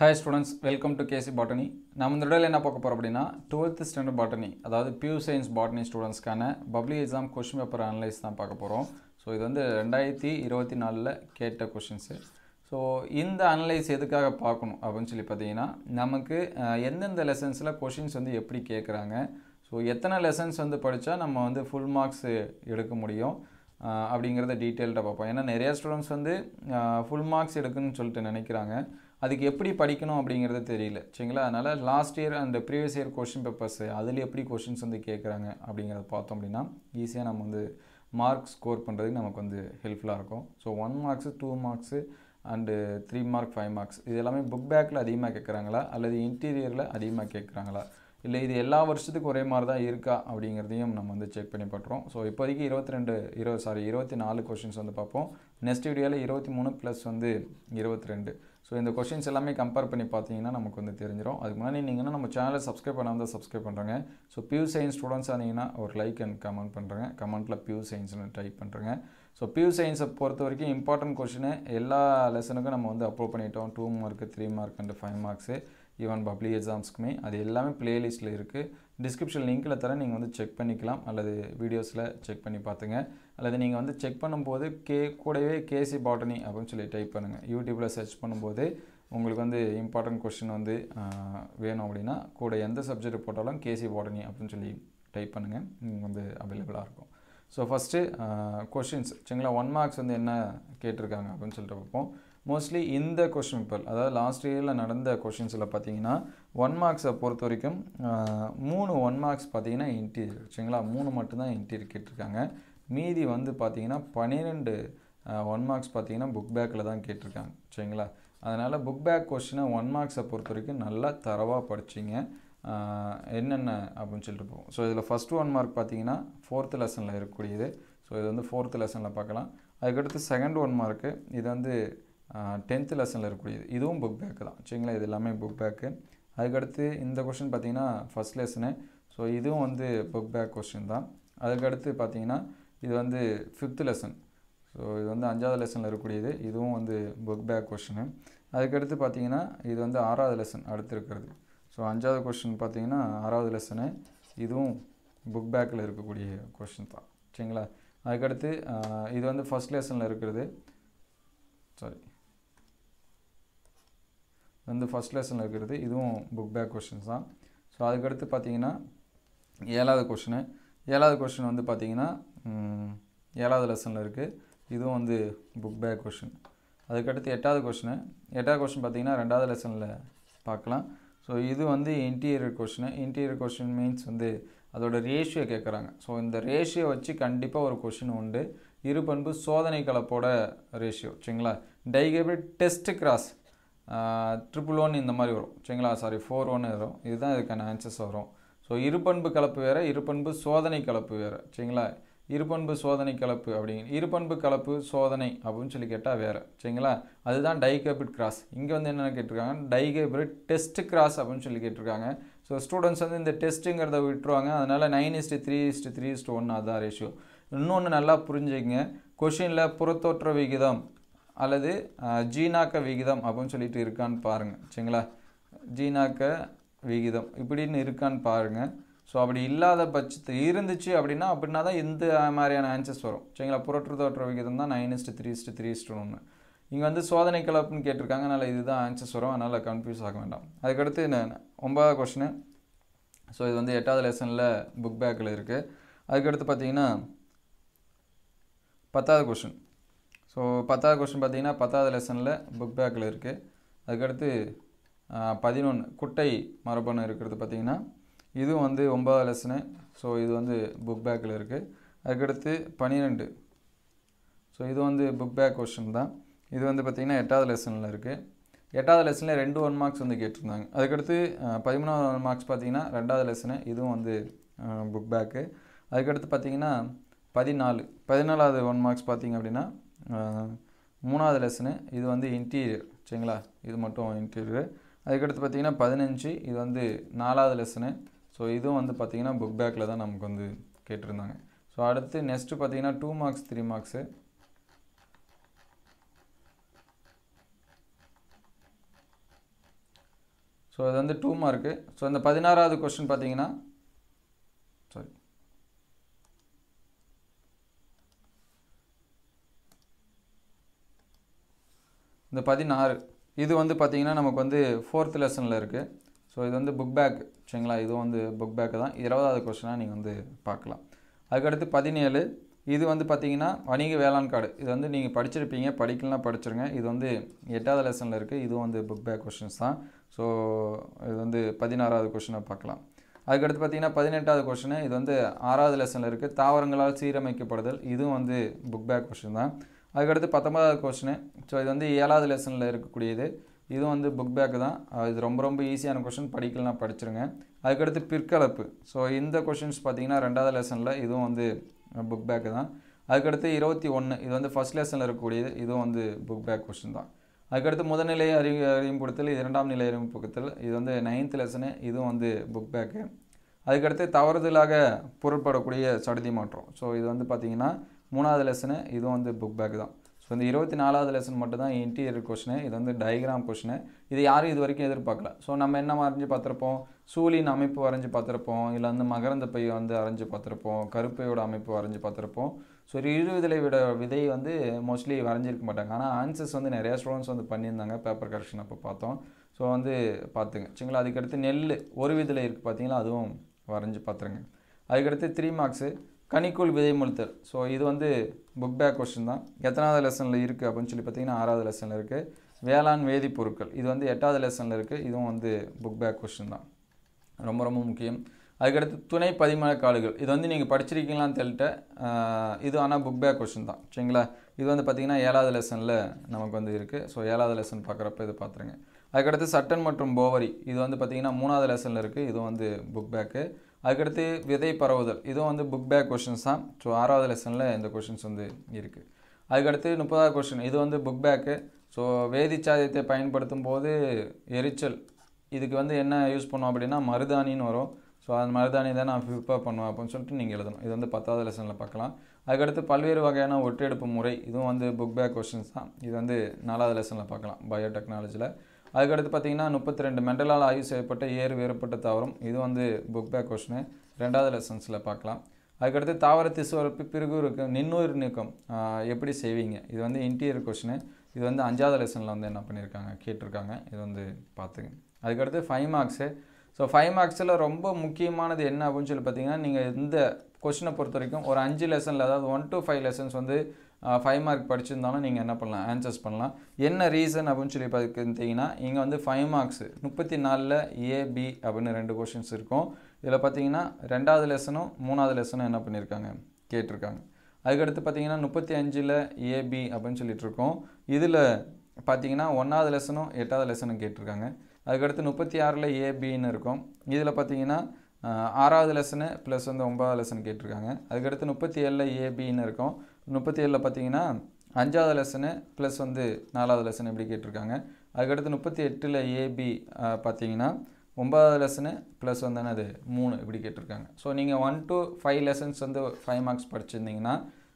Hi students, welcome to KC Botany. நாம் இந்த வீடியோல என்ன பார்க்க போறோம் அப்படினா 12th standard botany அதாவது pure science botany ஸ்டூடண்ட்ஸ்க்கான public exam question paper analyse தான் பார்க்க போறோம். சோ இது வந்து 2024 ல கேட்ட क्वेश्चंस. சோ இந்த அனலைஸ் எதுக்காக பார்க்கணும் அப்படினு சொல்லி பாத்தீங்கன்னா நமக்கு எந்தெந்த லெசன்ஸ்ல क्वेश्चंस வந்து எப்படி கேக்குறாங்க. சோ எத்தனை லெசன்ஸ் வந்து படிச்சா நம்ம வந்து ফুল மார்க்ஸ் எடுக்க முடியும் அப்படிங்கறத டீடைலா பார்ப்போம். ஏன்னா நிறைய ஸ்டூடண்ட்ஸ் வந்து ফুল மார்க்ஸ் எடுக்கணும்னு சொல்லிட்டு நினைக்கிறாங்க. அதுக்கு எப்படி படிக்கணும் அப்படிங்கிறது தெரியல சரிங்களா அதனால last year and previous year question papers அதுல எப்படி क्वेश्चंस வந்து கேக்குறாங்க அப்படிங்கறத பார்த்தோம் அப்படினா ஈஸியா நம்ம வந்து மார்க் ஸ்கோர் பண்றதுக்கு நமக்கு வந்து ஹெல்ப்ஃபுல்லா இருக்கும் so 1 marks 2 marks and 3 mark 5 marks இது எல்லாமே புக் பேக்ல அதிகமா கேக்குறாங்களா அல்லது இன்டீரியர்ல அதிகமா கேக்குறாங்களா இல்ல இது எல்லா வருஷத்துக்கு ஒரே மாதிரி தான் இருக்கா அப்படிங்கறதையும் நம்ம வந்து செக் பண்ணி பார்ப்போம் சோ இப்போதைக்கு 24 क्वेश्चंस வந்து பாப்போம் நெக்ஸ்ட் வீடியோல 23 பிளஸ் வந்து 22 சோ இந்த क्वेश्चंस எல்லாமே கம்பேர் பண்ணி பாத்தீங்கன்னா நமக்கு வந்து தெரிஞ்சிரும் அதுக்கு முன்னாடி நீங்க நம்ம சேனலை சப்ஸ்கிரைப் பண்ணாம சப்ஸ்கிரைப் பண்றங்க சோ பியூர் சயின்ஸ் ஸ்டூடண்ட்ஸ் ஆனீங்கன்னா ஒரு லைக் and கமெண்ட் பண்றங்க கமெண்ட்ல பியூர் சயின்ஸ்னு டைப் பண்றங்க சோ பியூர் சயின்ஸ் பொறுத்த வரைக்கும் இம்பார்ட்டன்ட் क्वेश्चन எல்லா லெசனுக்கும் நம்ம வந்து அப்லோட் பண்ணிட்டோம் 2 mark 3 mark and 5 marks even public எக்ஸாம்ஸ்க்குமே அது எல்லாமே பிளேலிஸ்ட்ல இருக்கு டிஸ்கிரிப்ஷன் லிங்க்ல தரேன் நீங்க வந்து செக் பண்ணிக்கலாம் அல்லது வீடியோஸ்ல செக் பண்ணி பாத்துங்க அல்லது நீங்க வந்து செக் பண்ணும்போது கூடவே கேசி பாட்டனி அப்படினு சொல்லி டைப் பண்ணுங்க யூடியூப்ல சர்ச் பண்ணும்போது உங்களுக்கு வந்து இம்பார்ட்டன்ட் क्वेश्चन வந்து வேணும் அப்படினா கூட எந்த சப்ஜெக்ட் போட்டாலும் கேசி பாட்டனி அப்படினு சொல்லி டைப் பண்ணுங்க உங்களுக்கு வந்து அவேலபிளா இருக்கும் சோ ஃபர்ஸ்ட் क्वेश्चंस சரிங்களா 1 மார்க்ஸ் வந்து என்ன கேட்டிருக்காங்க அப்படினு சொல்லிட்டு பார்ப்போம் மோஸ்ட்லி இந்த क्वेश्चन பேப்பர் அதாவது லாஸ்ட் இயர்ல நடந்த क्वेश्चंसல பாத்தீங்கன்னா 1 மார்க்ஸை பொறுத்த வரைக்கும் 3 1 மார்க்ஸ் பாத்தீங்கன்னா இன்டீரியர் சரிங்களா 3 மட்டும் தான் இன்டீரியர் கேட்டிருக்காங்க மீதி வந்து பாத்தீங்கன்னா 12 1 மார்க்ஸ் பாத்தீங்கன்னா புக் பேக்ல தான் கேட்டிருக்காங்க சரிங்களா அதனால புக் பேக் क्वेश्चन 1 மார்க்ஸை பொறுத்த வரைக்கும் நல்லா தரவா படிச்சீங்க என்னென்ன அப்படினு சொல்லிட்டு போவோம் சோ இதுல ஃபர்ஸ்ட் 1 மார்க் பாத்தீங்கன்னா 4th லெசன்ல இருக்கக்கூடியது சோ இது வந்து 4th லெசன்ல பார்க்கலாம் அதுக்கு அடுத்து செகண்ட் 1 மார்க் இது வந்து 10th லெசன்ல இருக்கக்கூடியது இதுவும் புக் பேக் தான் சரிங்களா இது எல்லாமே புக் பேக் அதுக்கு அடுத்து இந்த क्वेश्चन பாத்தீங்கன்னா ஃபர்ஸ்ட் லெசன் சோ இதுவும் வந்து புக் பேக் क्वेश्चन தான் அதுக்கு அடுத்து பாத்தீங்கன்னா இது வந்து 5th லெசன் சோ இது வந்து 5வது லெசன்ல இருக்கக்கூடியது இதுவும் வந்து புக் பேக் क्वेश्चन அதுக்கு அடுத்து பாத்தீங்கன்னா இது வந்து 6வது லெசன் அடுத்து இருக்குது சோ 5வது क्वेश्चन பாத்தீங்கன்னா 6வது லெசன் இதுவும் புக் பேக்ல இருக்கக்கூடிய क्वेश्चन தான் சரிங்களா அதுக்கு அடுத்து இது வந்து ஃபர்ஸ்ட் லெசன்ல இருக்குது சாரி வந்து ஃபர்ஸ்ட் லெசன்ல இருக்குது இதுவும் புக் பேக் क्वेश्चंस தான் சோ அதுக்கு அடுத்து பாத்தீங்கன்னா 7வது क्वेश्चन வந்து பாத்தீங்கன்னா 7வது லெசன்ல இருக்கு இதுவும் வந்து புக் பேக் क्वेश्चन அதுக்கு அடுத்து 8வது क्वेश्चन பாத்தீங்கன்னா 2வது லெசன்ல பார்க்கலாம் சோ இது வந்து இன்டீரியர் क्वेश्चन மீன்ஸ் வந்து அதோட ரேஷியோ கேக்குறாங்க சோ இந்த ரேஷியோ வச்சு கண்டிப்பா ஒரு क्वेश्चन உண்டு இருபண்பு சோதனை கலப்போட ரேஷியோ சரிங்களா டைகேபிள் டெஸ்ட் கிராஸ் 111 இந்த மாதிரி வரும் சரிங்களா சாரி 41 வரும் இதுதான் இதுக்கான ஆன்சர்ஸ் வரும் சோ இருபண்பு கலப்பு வேற இருபண்பு சோதனை கலப்பு வேற சரிங்களா இருபண்பு சோதனை கலப்பு அப்படிங்க இருபண்பு கலப்பு சோதனை அப்படினு சொல்லி கேட்டா வேற சரிங்களா அதுதான் டைகேபிள் கிராஸ் இங்க வந்து என்ன கேட்டிருக்காங்க டைகேபிள் டெஸ்ட் கிராஸ் அப்படினு சொல்லி கேட்டிருக்காங்க சோ ஸ்டூடண்ட்ஸ் வந்து இந்த டெஸ்ட்ங்கறத விட்டுருவாங்க அதனால 9:3:1 அதான் ரேஷியோ இன்னொன்னு நல்லா புரிஞ்சுக்கங்க क्वेश्चनல புறத்தோற்ற விகிதம் அல்லது ஜீனாக்க விகிதம் அப்படினு சொல்லிட்டு இருக்கான்னு பாருங்க சரிங்களா ஜீனாக்க விகிதம் இப்படின்னு இருக்கான்னு பாருங்க சோ அப்படி இல்லாத பட்சத்தில் இருந்துச்சு அப்படினா தான் இந்த மாதிரியான ஆன்சர்ஸ் வரும் சரிங்களா புறத்தோற்ற விகிதம் தான் 9:3:1 இங்க வந்து சோதனை கலப்புன்னு கேட்டிருக்காங்க அதனால இதுதான் ஆன்சர்ஸ் வரும் அதனால கன்ஃபியூஸ் ஆக வேண்டாம் அதுக்கு அடுத்து 9வது क्वेश्चन சோ இது வந்து 8வது லெசன்ல புக் பேக்ல இருக்கு அதுக்கு அடுத்து பாத்தீங்கன்னா 10வது क्वेश्चन சோ 10வது क्वेश्चन பாத்தீங்கன்னா 10வது லெசன்ல புக் பேக்ல இருக்கு அதுக்கு அடுத்து 11 குட்டை மரபணு இருக்குது பாத்தீங்கன்னா இது வந்து 9வது லெசன் சோ இது வந்து புக் பேக்ல இருக்கு அதுக்கு அடுத்து 12 சோ இது வந்து புக் பேக் क्वेश्चन தான் இது வந்து பாத்தீங்கன்னா 8வது லெசன்ல இருக்கு 8வது லெசன்ல 2 1 மார்க்ஸ் வந்து கேட்டிருந்தாங்க அதுக்கு அடுத்து 13வது மார்க்ஸ் பாத்தீங்கன்னா 2வது லெசன் இதுவும் வந்து புக் பேக் அதுக்கு அடுத்து பாத்தீங்கன்னா 14வது 1 மார்க்ஸ் பாத்தீங்க அப்படினா 3வது லெசன் இது வந்து இன்டீரியர் சரிங்களா இது மட்டும் இன்டீரியர் அதுக்கு அடுத்து பாத்தீங்கன்னா 15 இது வந்து 4வது லெசன் சோ இதுவும் வந்து பாத்தீங்கன்னா புக் பேக்ல தான் நமக்கு வந்து கேட்டிருந்தாங்க சோ அடுத்து நெக்ஸ்ட் பாத்தீங்கன்னா 2 மார்க்ஸ் 3 மார்க்ஸ் இது வந்து 2 மார்க்கு. ஸோ இந்த 16வது கொஸ்டின் பார்த்தீங்கன்னா இந்த 16 இது வந்து பார்த்தீங்கன்னா நமக்கு வந்து 4th லெசனில் இருக்குது. ஸோ இது வந்து புக் பேக் சரிங்களா, இதுவும் வந்து புக் பேக்கு தான். 20வது கொஸ்டினாக நீங்கள் வந்து பார்க்கலாம். அதுக்கடுத்து 17 இது வந்து பார்த்தீங்கன்னா வணிக வேளாண் கார்டு. இது வந்து நீங்கள் படிச்சிருப்பீங்க, படிக்கலாம் படிச்சிருங்க. இது வந்து 8வது லெசனில் இருக்குது. இதுவும் வந்து புக் பேக் கொஸ்டின்ஸ் தான். ஸோ இது வந்து 16வது கொஸ்டினாக பார்க்கலாம். அதுக்கடுத்து பார்த்தீங்கன்னா 18வது கொஸ்டின் இது வந்து 6வது லெசனில் இருக்குது. தாவரங்களால் சீரமைக்கப்படுதல். இதுவும் வந்து புக் பேக் கொஸ்டின் தான். அதுக்கடுத்து 19வது கொஸ்டின். ஸோ இது வந்து 7வது லெசனில் இருக்கக்கூடியது. இதுவும் வந்து புக் பேக்கு தான். இது ரொம்ப ஈஸியான கொஸ்டின், படிக்கலாம் படிச்சிருங்க. அதுக்கடுத்து பிற்கலப்பு. ஸோ இந்த கொஸ்டின்ஸ் பார்த்தீங்கன்னா 2வது லெசனில், இதுவும் வந்து புக் பேக்கு தான். அதுக்கடுத்து 21 இது வந்து ஃபஸ்ட் லெசனில் இருக்கக்கூடியது. இதுவும் வந்து புக் பேக் கொஸ்டின் தான். அதுக்கடுத்து முதல்நிலை அறிமுகப்படுத்தல், 2ஆம் நிலை அறிமுகப்படுத்தல். இது வந்து 9th லெசனு. இதுவும் வந்து புக் பேக்கு. அதுக்கடுத்து தவறுதலாக பொருட்படக்கூடிய சடுதி மாற்றம். ஸோ இது வந்து பார்த்தீங்கன்னா 3வது லெசனு. இதுவும் வந்து புக் பேக்கு தான். ஸோ இந்த 24வது லெசன் மட்டும் தான் இன்டீரியர் கொஸ்டின். இது வந்து டயக்ராம் கொஸ்டின். இது யாரும் இது வரைக்கும் எதிர்பார்க்கல. ஸோ நம்ம என்ன வரைஞ்சி பார்த்துருப்போம், சூழின் அமைப்பு வரைஞ்சி பார்த்துருப்போம், இல்லை வந்து மகரந்த பை வந்து வரைஞ்சி பார்த்துருப்போம், கருப்பையோட அமைப்பு வரைஞ்சி பார்த்துருப்போம். ஸோ இருவிதலை விதை வந்து மோஸ்ட்லி வரைஞ்சிருக்க மாட்டாங்க. ஆனால் ஆன்சர்ஸ் வந்து நிறையா ஸ்டூடெண்ட்ஸ் வந்து பண்ணியிருந்தாங்க பேப்பர் கரெக்ஷன் அப்போ பார்த்தோம். ஸோ வந்து பார்த்துங்க சரிங்களா. அதுக்கடுத்து நெல் ஒரு விதலை இருக்குது பார்த்தீங்களா, அதுவும் வரைஞ்சி பார்த்துருங்க. அதுக்கடுத்து 3 மார்க்ஸு கனிக்குள் விதை முழுத்தல். ஸோ இது வந்து புக் பேக் கொஸ்டின் தான். எத்தனாவது லெசனில் இருக்குது அப்படின்னு சொல்லி பார்த்தீங்கன்னா 6வது லெசனில் இருக்குது. வேளாண் வேதிப்பொருட்கள் இது வந்து 8வது லெசனில் இருக்குது. இதுவும் வந்து புக் பேக் கொஸ்டின் தான். ரொம்ப முக்கியம். அதுக்கடுத்து துணை பதிமழக்காடுகள். இது வந்து நீங்கள் படிச்சிருக்கீங்களான்னு தெரியல. இது ஆனால் புக் பேக் கொஸ்டின் தான் சரிங்களா. இது வந்து பார்த்திங்கன்னா 7வது லெசனில் நமக்கு வந்து இருக்குது. ஸோ 7வது லெசன் பார்க்குறப்ப இது பார்த்துருங்க. அதுக்கடுத்து சட்டன் மற்றும் போவரி. இது வந்து பார்த்திங்கன்னா 3வது லெசனில் இருக்குது. இதுவும் வந்து புக் பேக்கு. அதுக்கடுத்து விதை பரவுதல். இதுவும் வந்து புக் பேக் கொஸ்டின்ஸ் தான். ஸோ 6வது லெசனில் இந்த கொஸ்டின்ஸ் வந்து இருக்குது. அதுக்கடுத்து 30வது கொஸ்டின் இது வந்து புக் பேக்கு. ஸோ வேதிச்சாயத்தை பயன்படுத்தும் போது எரிச்சல், இதுக்கு வந்து என்ன யூஸ் பண்ணுவோம் அப்படின்னா மருதாணின்னு வரும். ஸோ அந்த மருதாணி தான் நான் ப்ரிப்பேர் பண்ணுவேன் அப்படின்னு சொல்லிட்டு நீங்கள் எழுதணும். இது வந்து 10வது லெசனில் பார்க்கலாம். அதுக்கடுத்து பல்வேறு வகையான ஒட்டெடுப்பு முறை. இதுவும் வந்து புக் பேக் கொஸ்டின்ஸ் தான். இது வந்து 4வது லெசனில் பார்க்கலாம் பயோடெக்னாலஜியில். அதுக்கடுத்து பார்த்தீங்கன்னா 32 மெண்டலால் ஆய்வு செய்யப்பட்ட வேறுபட்ட தாவரம். இது வந்து புக் பேக் கொஸ்டின் 2வது லெசன்ஸில் பார்க்கலாம். அதுக்கடுத்து தாவர திசு வளர்ப்பு பிறகு நின்னுயிர் நீக்கம் எப்படி செய்வீங்க, இது வந்து இன்டீரியர் கொஸ்டின். இது வந்து 5வது லெசனில் வந்து என்ன பண்ணியிருக்காங்க கேட்டிருக்காங்க. இது வந்து பார்த்துங்க. அதுக்கடுத்து 5 மார்க்ஸு. ஸோ 5 மார்க்ஸில் ரொம்ப முக்கியமானது என்ன அப்படின்னு சொல்லி பார்த்தீங்கன்னா, நீங்கள் இந்த கொஸ்டினை பொறுத்த வரைக்கும் ஒரு 5 லெசனில், அதாவது 1 to 5 லெசன்ஸ் வந்து 5 மார்க் படிச்சிருந்தாலும் நீங்கள் என்ன பண்ணலாம், ஆன்சர்ஸ் பண்ணலாம். என்ன ரீசன் அப்படின்னு சொல்லி பார்த்தீங்கன்னா, இங்கே வந்து 5 மார்க்ஸ் 34ல் ஏபி அப்படின்னு 2 கொஸ்டின்ஸ் இருக்கும். இதில் பார்த்தீங்கன்னா 2வது லெசனும் 3வது லெசனும் என்ன பண்ணியிருக்காங்க கேட்டிருக்காங்க. அதுக்கடுத்து பார்த்தீங்கன்னா 35ல் ஏபி அப்படின்னு சொல்லிட்டு இருக்கோம். இதில் பார்த்தீங்கன்னா 1வது லெசனும் 8வது லெசனும் கேட்டிருக்காங்க. அதுக்கடுத்து 36ல் ஏபின்னு இருக்கும். இதில் பார்த்தீங்கன்னா 6வது லெசனு ப்ளஸ் வந்து 9வது லெசன் கேட்டிருக்காங்க. அதுக்கடுத்து 37ல் ஏபின்னு இருக்கும். 37ல் பார்த்தீங்கன்னா 5வது லெசனு ப்ளஸ் வந்து 4வது லெசன் இப்படி கேட்டிருக்காங்க. அதுக்கடுத்து 38ல் ஏபி பார்த்தீங்கன்னா 9வது லெசனு ப்ளஸ் வந்து என்னது 3 இப்படி கேட்டிருக்காங்க. ஸோ நீங்கள் 1 to 5 லெசன்ஸ் வந்து 5 மார்க்ஸ் படிச்சிருந்தீங்கன்னா,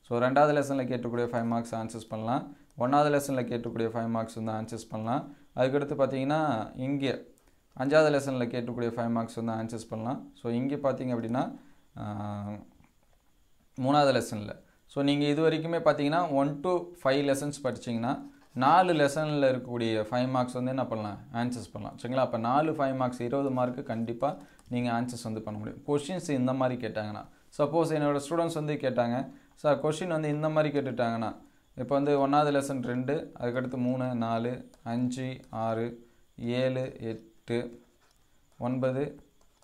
ஸோ 2வது லெசனில் கேட்டக்கூடிய 5 மார்க்ஸ் ஆன்சர்ஸ் பண்ணலாம். 1வது லெசனில் கேட்டக்கூடிய 5 மார்க்ஸ் வந்து ஆன்சர்ஸ் பண்ணலாம். அதுக்கடுத்து பார்த்தீங்கன்னா இங்கே 5வது லெசனில் கேட்டக்கூடிய 5 மார்க்ஸ் வந்து ஆன்சர்ஸ் பண்ணலாம். ஸோ இங்கே பார்த்தீங்க அப்படின்னா 3வது லெசனில். ஸோ நீங்கள் இது வரைக்குமே பார்த்தீங்கன்னா 1 to 5 லெசன்ஸ் படிச்சிங்கன்னா 4 லெசனில் இருக்கக்கூடிய 5 மார்க்ஸ் வந்து என்ன பண்ணலாம், ஆன்சர்ஸ் பண்ணலாம் சரிங்களா. அப்போ 4 5 மார்க்ஸ் 20 மார்க்கு கண்டிப்பாக நீங்கள் ஆன்சர்ஸ் வந்து பண்ண முடியும். கொஷின்ஸ் இந்த மாதிரி கேட்டாங்கன்னா, சப்போஸ் என்னோடய ஸ்டூடெண்ட்ஸ் வந்து கேட்டாங்க, சார் கொஷின் வந்து இந்த மாதிரி கேட்டுட்டாங்கன்னா, இப்போ வந்து 1வது லெசன் 2, அதுக்கடுத்து 3 4 5 6 7 8 9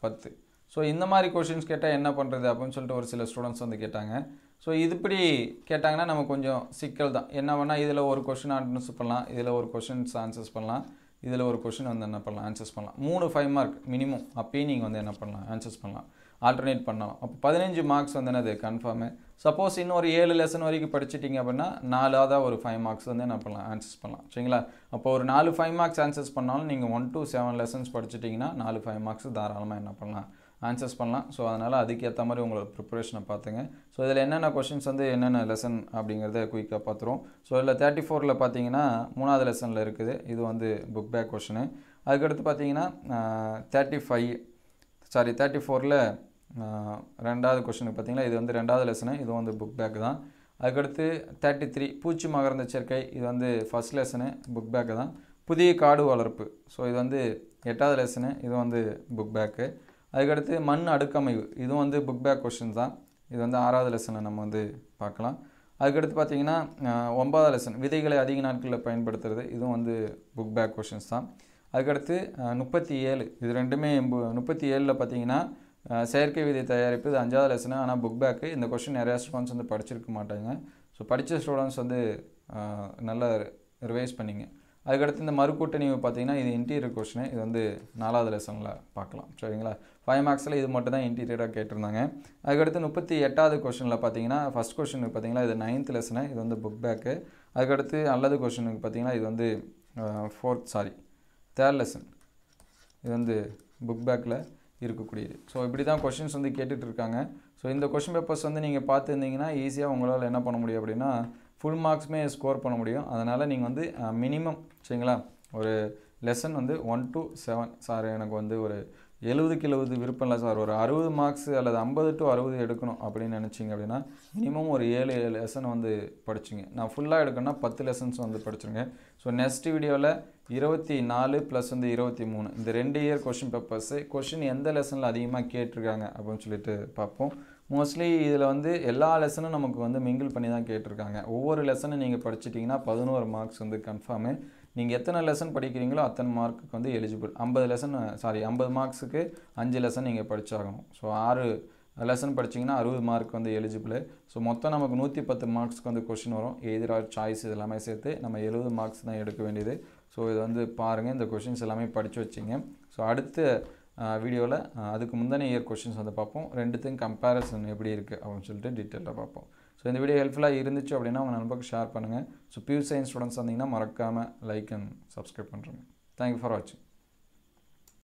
10. ஸோ இந்த மாதிரி கொஷின்ஸ் கேட்டால் என்ன பண்ணுறது அப்படின்னு சொல்லிட்டு ஒரு சில ஸ்டூடெண்ட்ஸ் வந்து கேட்டாங்க. ஸோ இதுபடி கேட்டாங்கன்னா நம்ம கொஞ்சம் சிக்கல் தான். என்ன பண்ணால் இதில் ஒரு கொஷின் ஆன்சர்ஸ் பண்ணலாம், இதில் ஒரு கொஷின்ஸ் ஆன்சர்ஸ் பண்ணலாம், இதில் ஒரு கொஷின் வந்து என்ன பண்ணலாம் ஆன்சர்ஸ் பண்ணலாம். 3 5 மார்க் மினிமம் அப்பயும் நீங்கள் வந்து என்ன பண்ணலாம் ஆன்சர்ஸ் பண்ணலாம், ஆல்டர்னேட் பண்ணலாம். அப்போ 15 மார்க்ஸ் வந்து என்னது கன்ஃபார்மு. சப்போஸ் இன்னொரு 7 லெசன் வரைக்கும் படிச்சிட்டிங்க அப்படின்னா 4வது ஒரு 5 மார்க்ஸ் வந்து என்ன பண்ணலாம் ஆன்சர்ஸ் பண்ணலாம் சரிங்களா. அப்போ ஒரு 4 5 மார்க்ஸ் ஆன்சர்ஸ் பண்ணாலும் நீங்கள் 1 to 7 லெசன்ஸ் படிச்சிட்டிங்கன்னா 4 5 மார்க்ஸ் தாராளமாக என்ன பண்ணலாம் ஆன்சர்ஸ் பண்ணலாம். ஸோ அதனால் அதுக்கேற்ற மாதிரி உங்களோட ப்ரிப்பரேஷனை பார்த்துங்க. ஸோ இதில் என்னென்ன கொஷின்ஸ் வந்து என்னென்ன லெசன் அப்படிங்கிறத குயிக்காக பார்த்துருவோம். ஸோ இதில் 34ல் பார்த்தீங்கன்னா 3வது லெசனில் இருக்குது. இது வந்து புக் பேக் கொஷினு. அதுக்கடுத்து பார்த்தீங்கன்னா 34ல் ரெண்டாவது கொஷனுக்கு பார்த்தீங்கன்னா இது வந்து ரெண்டாவது லெசனு, இது வந்து புக் பேக் தான். அதுக்கடுத்து 33 பூச்சி மகரந்த சேர்க்கை, இது வந்து ஃபஸ்ட் லெசனு, புக் பேக்கு தான். புதிய காடு வளர்ப்பு, ஸோ இது வந்து 8வது லெசனு, இது வந்து புக் பேக்கு. அதுக்கடுத்து மண் அடுக்கமைவு, இதுவும் வந்து புக் பேக் கொஷின் தான். இது வந்து 6வது லெசனை நம்ம வந்து பார்க்கலாம். அதுக்கடுத்து பார்த்தீங்கன்னா 9வது லெசன் விதைகளை அதிக நாட்களில் பயன்படுத்துறது, இதுவும் வந்து புக் பேக் கொஷின்ஸ் தான். அதுக்கடுத்து 37, இது ரெண்டுமே 37ல் பார்த்தீங்கன்னா செயற்கை விதை தயாரிப்பு, இது 5வது லெசனு, ஆனால் புக் பேக்கு. இந்த கொஷின் நிறையா ஸ்டூடெண்ட்ஸ் வந்து படிச்சிருக்க மாட்டாங்க. ஸோ படித்த ஸ்டூடெண்ட்ஸ் வந்து நல்லா ரிவைஸ் பண்ணிங்க. அதுக்கடுத்து இந்த மறுக்கூட்டணிவு பார்த்தீங்கன்னா இது இன்டீரியர் கொஷினு, இது வந்து 4வது லெசனில் பார்க்கலாம். சரிங்களா, 5 மார்க்ஸில் இது மட்டும் தான் இன்டீரியராக கேட்டிருந்தாங்க. அதுக்கடுத்து 38வது கொஷனில் பார்த்தீங்கன்னா ஃபஸ்ட் கொஷனுக்கு பார்த்தீங்கன்னா இது 9th லெசனு, இது வந்து புக் பேக்கு. அதுக்கடுத்து அல்லது கொஷனுக்கு பார்த்தீங்கன்னா இது வந்து 3rd லெசன், இது வந்து புக் பேக்கில் இருக்கக்கூடியது. ஸோ இப்படி தான் கொஷின்ஸ் வந்து கேட்டுட்ருக்காங்க. ஸோ இந்த கொஷின் பேப்பர்ஸ் வந்து நீங்கள் பார்த்துருந்தீங்கன்னா ஈஸியாக உங்களால் என்ன பண்ண முடியும் அப்படின்னா ஃபுல் மார்க்ஸுமே ஸ்கோர் பண்ண முடியும். அதனால் நீங்கள் வந்து மினிமம் சரிங்களா ஒரு லெசன் வந்து 1 to 7, சார் எனக்கு வந்து ஒரு 70க்கு 70 விருப்பம் இல்லை சார், ஒரு 60 மார்க்ஸ் அல்லது 50 to 60 எடுக்கணும் அப்படின்னு நினச்சிங்க அப்படின்னா மினிமம் ஒரு 7 லெசன் வந்து படிச்சுங்க. நான் ஃபுல்லாக எடுக்கணும்னா 10 லெசன்ஸ் வந்து படிச்சுருங்க. ஸோ நெக்ஸ்ட் வீடியோவில் 24 + வந்து 23 இந்த 2 இயர் கொஷின் பேப்பர்ஸு கொஷின் எந்த லெசனில் அதிகமாக கேட்டிருக்காங்க அப்படின்னு சொல்லிட்டு பார்ப்போம். மோஸ்ட்லி இதில் வந்து எல்லா லெசனும் நமக்கு வந்து மிங்கிள் பண்ணி தான் கேட்டிருக்காங்க. ஒவ்வொரு லெசனும் நீங்கள் படிச்சிட்டிங்கன்னா 11 மார்க்ஸ் வந்து கன்ஃபார்மு. நீங்கள் எத்தனை லெசன் படிக்கிறீங்களோ அத்தனை மார்க்குக்கு வந்து எலிஜிபிள். 50 மார்க்ஸுக்கு 5 லெசன் நீங்கள் படித்தாகணும். ஸோ 6 லெசன் படிச்சிங்கன்னா 60 மார்க் வந்து எலிஜிபிள். ஸோ மொத்தம் நமக்கு 110 மார்க்ஸ்க்கு வந்து கொஷின் வரும். எய்தர் ஆர் சாய்ஸ் இது எல்லாமே சேர்த்து நம்ம 70 மார்க்ஸ் தான் எடுக்க வேண்டியது. ஸோ இது வந்து பாருங்கள், இந்த கொஷின்ஸ் எல்லாமே படித்து வச்சிங்க. ஸோ அடுத்த வீடியோவில் அதுக்கு முந்தின இயர் கொஷின்ஸ் வந்து பார்ப்போம். ரெண்டுத்தையும் கம்பேரிசன் எப்படி இருக்குது அப்படின்னு சொல்லிட்டு டீட்டெயிலாக பார்ப்போம். ஸோ இந்த வீடியோ ஹெல்ப்ஃபுல்லாக இருந்துச்சு அப்படின்னா உங்கள் நண்பருக்கு ஷேர் பண்ணுங்கள். ஸோ பியூ சயின்ஸ் ஸ்டூடெண்ட்ஸ் வந்தீங்கன்னா மறக்காமல் லைக் அண்ட் சப்ஸ்கிரைப் பண்ணுறேங்க. தேங்க்யூ ஃபார் வாட்சிங்.